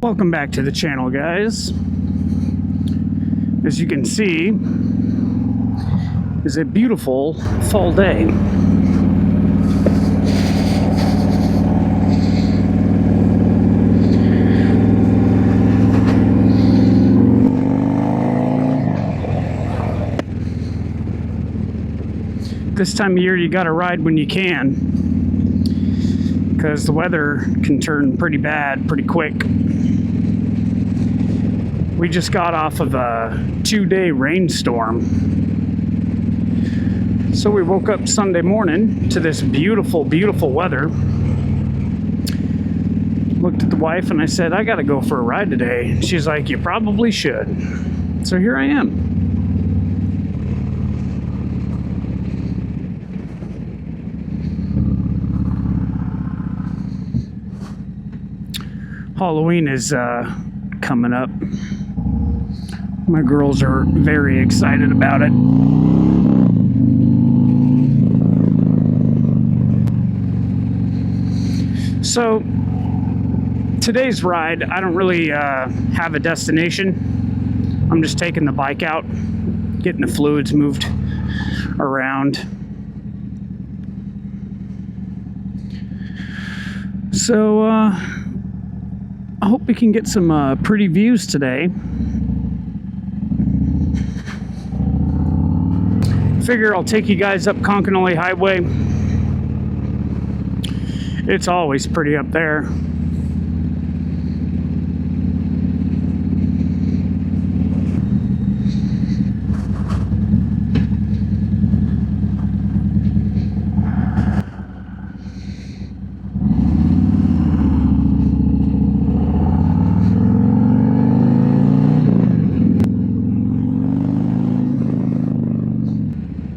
Welcome back to the channel, guys. As you can see, is a beautiful fall day. This time of year, you gotta ride when you can, because the weather can turn pretty bad pretty quick. We just got off of a 2-day rainstorm. So we woke up Sunday morning to this beautiful, beautiful weather. Looked at the wife and I said, I gotta go for a ride today. She's like, you probably should. So here I am. Halloween is coming up. My girls are very excited about it. So today's ride, I don't really have a destination. I'm just taking the bike out, getting the fluids moved around. So I hope we can get some pretty views today. Figure I'll take you guys up Concanoli Highway. It's always pretty up there.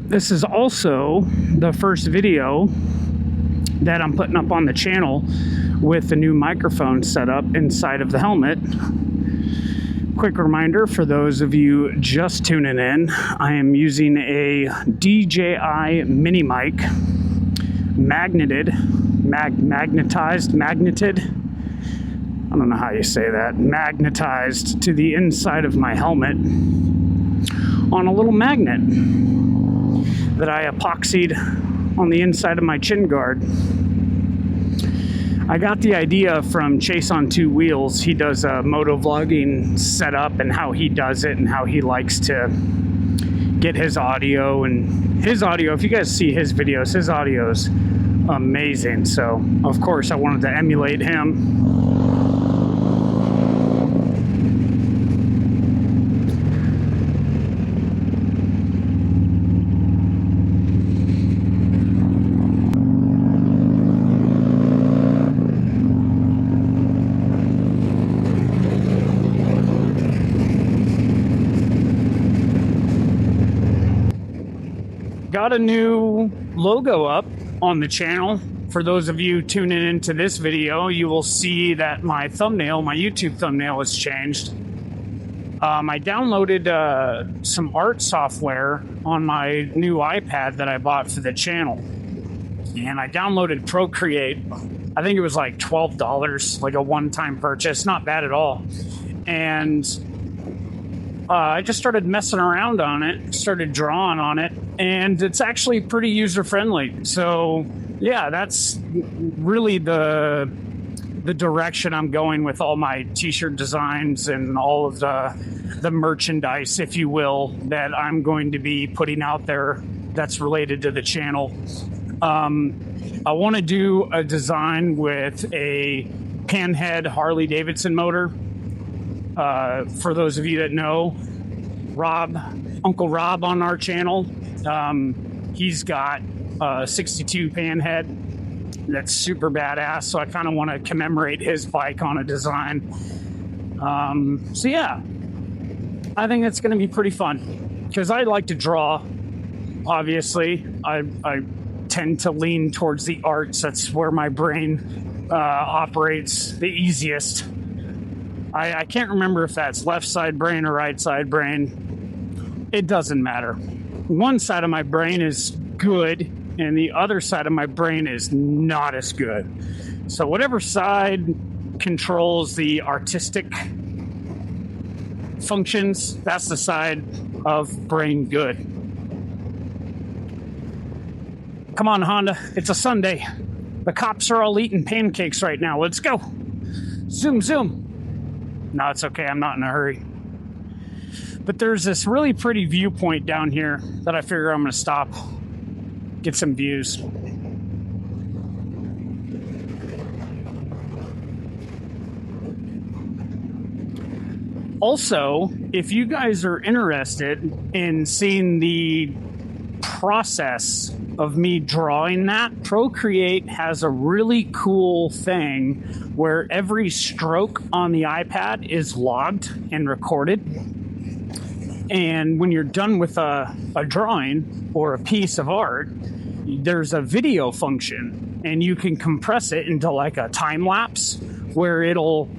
This is also the first video that I'm putting up on the channel with the new microphone set up inside of the helmet. Quick reminder for those of you just tuning in, I am using a DJI mini mic, magneted, I don't know how you say that, magnetized to the inside of my helmet on a little magnet that I epoxied on the inside of my chin guard. I got the idea from Chase on Two Wheels. He does a moto vlogging setup and how he does it and how he likes to get his audio. And his audio, if you guys see his videos, his audio is amazing. So, of course, I wanted to emulate him. Got a new logo up on the channel. For those of you tuning into this video, you will see that my thumbnail, my YouTube thumbnail has changed. I downloaded some art software on my new iPad that I bought for the channel. And I downloaded Procreate. I think it was like $12, like a one-time purchase. Not bad at all. And I just started messing around on it, started drawing on it, and it's actually pretty user-friendly. So, yeah, that's really the direction I'm going with all my t-shirt designs and all of the merchandise, if you will, that I'm going to be putting out there that's related to the channel. I want to do a design with a panhead Harley Davidson motor. For those of you that know, Uncle Rob on our channel, he's got a 62 panhead that's super badass, so I kind of want to commemorate his bike on a design. So yeah, I think it's going to be pretty fun, because I like to draw, obviously. I tend to lean towards the arts. That's where my brain operates the easiest. I can't remember if that's left side brain or right side brain. It doesn't matter. One side of my brain is good and the other side of my brain is not as good. So whatever side controls the artistic functions. That's the side of brain good. Come on, Honda. It's a Sunday. The cops are all eating pancakes right now. Let's go. Zoom, zoom. No, it's okay. I'm not in a hurry. But there's this really pretty viewpoint down here that I figure I'm going to stop, get some views. Also, if you guys are interested in seeing the process of me drawing that, Procreate has a really cool thing where every stroke on the iPad is logged and recorded. And when you're done with a drawing or a piece of art, there's a video function, and you can compress it into like a time lapse where it'll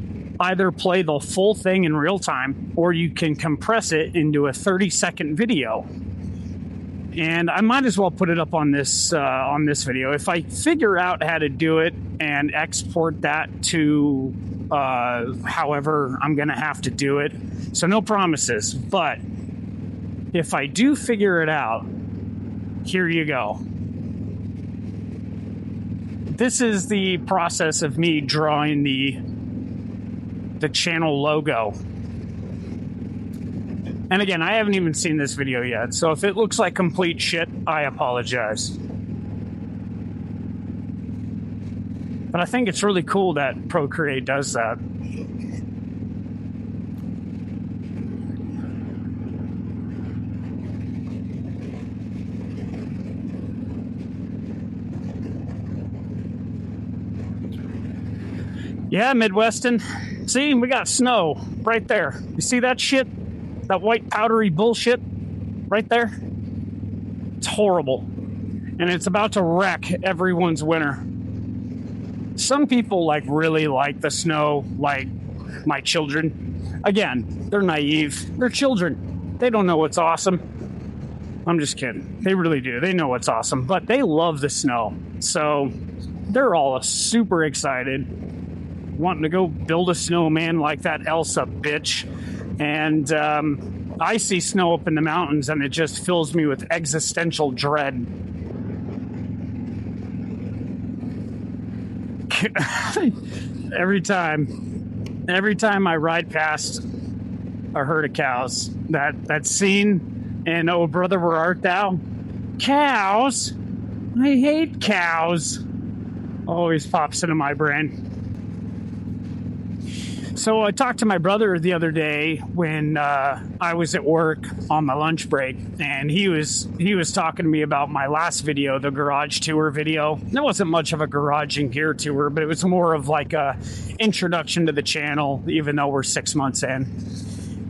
either play the full thing in real time, or you can compress it into a 30-second video. And I might as well put it up on this video. If I figure out how to do it and export that to however I'm going to have to do it. So no promises. But if I do figure it out, here you go. This is the process of me drawing the channel logo. And again, I haven't even seen this video yet, so if it looks like complete shit, I apologize. But I think it's really cool that Procreate does that. Yeah, Midweston. See, we got snow right there. You see that shit? That white powdery bullshit right there? It's horrible. And it's about to wreck everyone's winter. Some people really like the snow, like my children. Again, they're naive. They're children. They don't know what's awesome. I'm just kidding. They really do. They know what's awesome. But they love the snow. So they're all super excited, wanting to go build a snowman like that Elsa bitch. And I see snow up in the mountains, and it just fills me with existential dread. Every time I ride past a herd of cows, that scene in Oh Brother, Where Art Thou? Cows? I hate cows. Always pops into my brain. So I talked to my brother the other day when I was at work on my lunch break, and he was talking to me about my last video, the garage tour video. There wasn't much of a garage and gear tour, but it was more of like a introduction to the channel, even though we're 6 months in.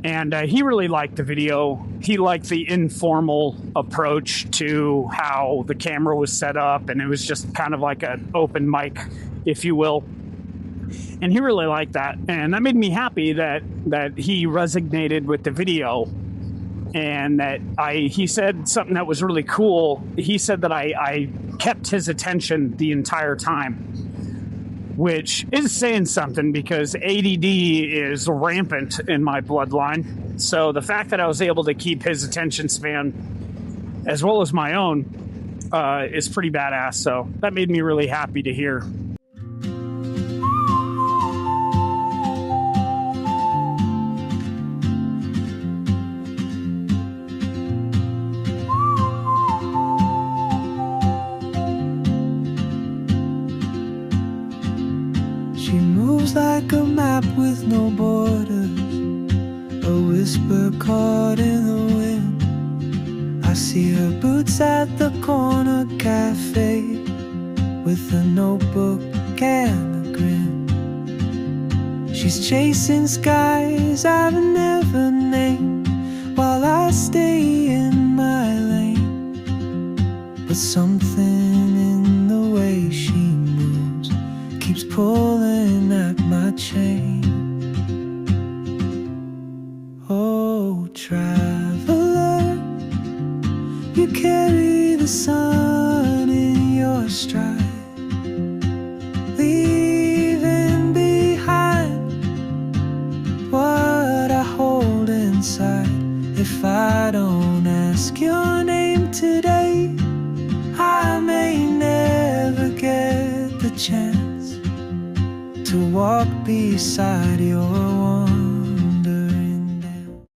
And he really liked the video. He liked the informal approach to how the camera was set up, and it was just kind of like an open mic, if you will. And he really liked that, and that made me happy that he resonated with the video, and that he said something that was really cool. He said that I kept his attention the entire time, which is saying something because ADD is rampant in my bloodline. So the fact that I was able to keep his attention span as well as my own is pretty badass. So that made me really happy to hear. She moves like a map with no borders, a whisper caught in the wind. I see her boots at the corner cafe with a notebook and a grin. She's chasing skies I've never named while I stay in my lane. But something in the way she moves keeps pulling at my chain. Oh, traveler, you carry the sun in your stride, leaving behind today. I may never get the chance to walk beside your wandering dance.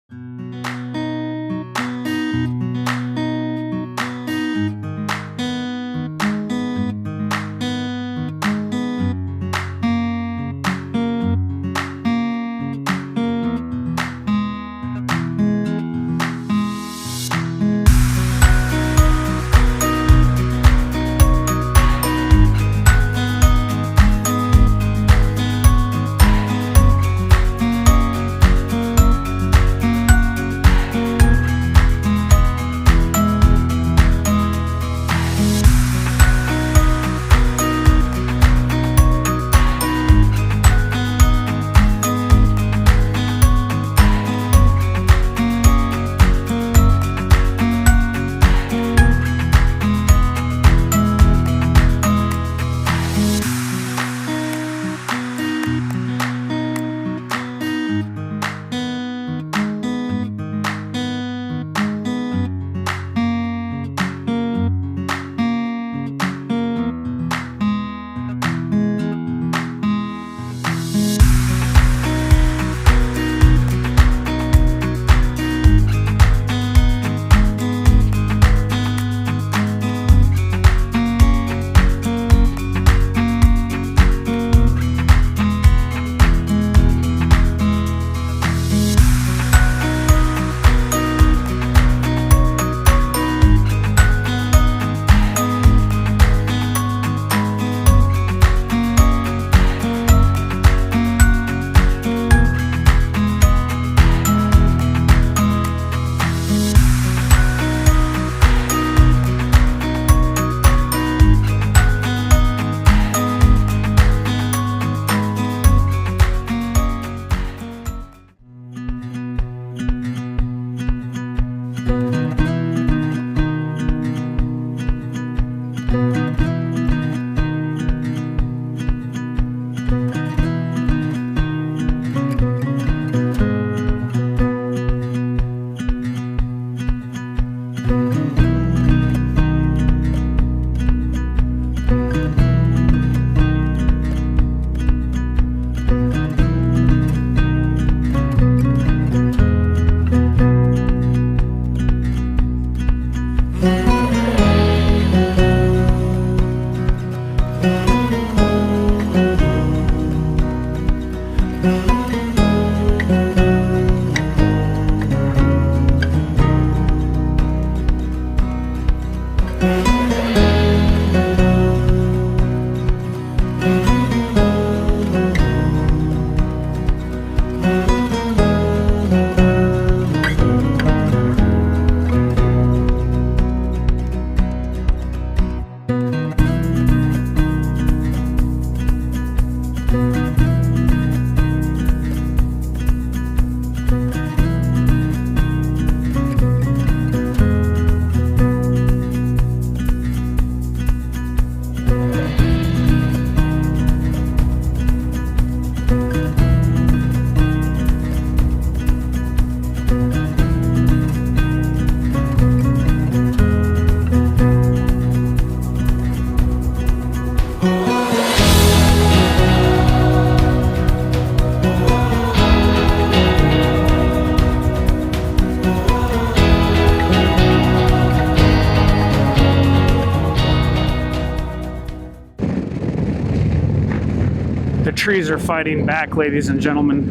The trees are fighting back, ladies and gentlemen.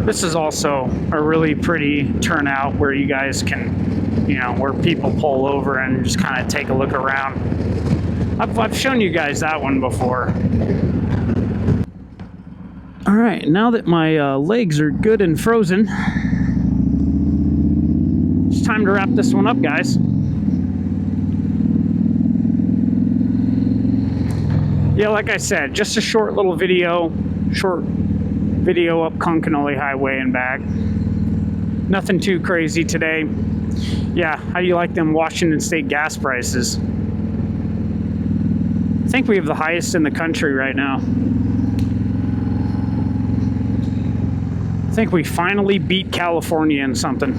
This is also a really pretty turnout where you guys can, you know, where people pull over and just kind of take a look around. I've shown you guys that one before. All right, now that my legs are good and frozen, it's time to wrap this one up, guys. Yeah, like I said, just a short video up Concanoli Highway and back. Nothing too crazy today. Yeah, how do you like them Washington State gas prices? I think we have the highest in the country right now. I think we finally beat California in something.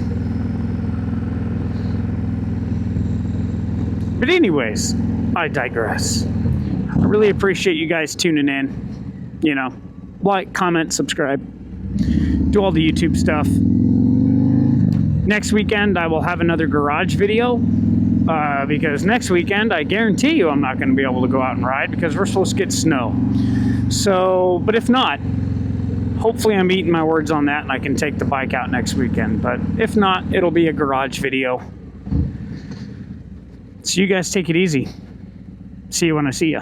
But anyways, I digress. I really appreciate you guys tuning in. You know, like, comment, subscribe, do all the YouTube stuff. Next weekend, I will have another garage video. Because next weekend, I guarantee you I'm not going to be able to go out and ride because we're supposed to get snow. So, but if not, hopefully I'm eating my words on that and I can take the bike out next weekend. But if not, it'll be a garage video. So you guys take it easy. See you when I see you.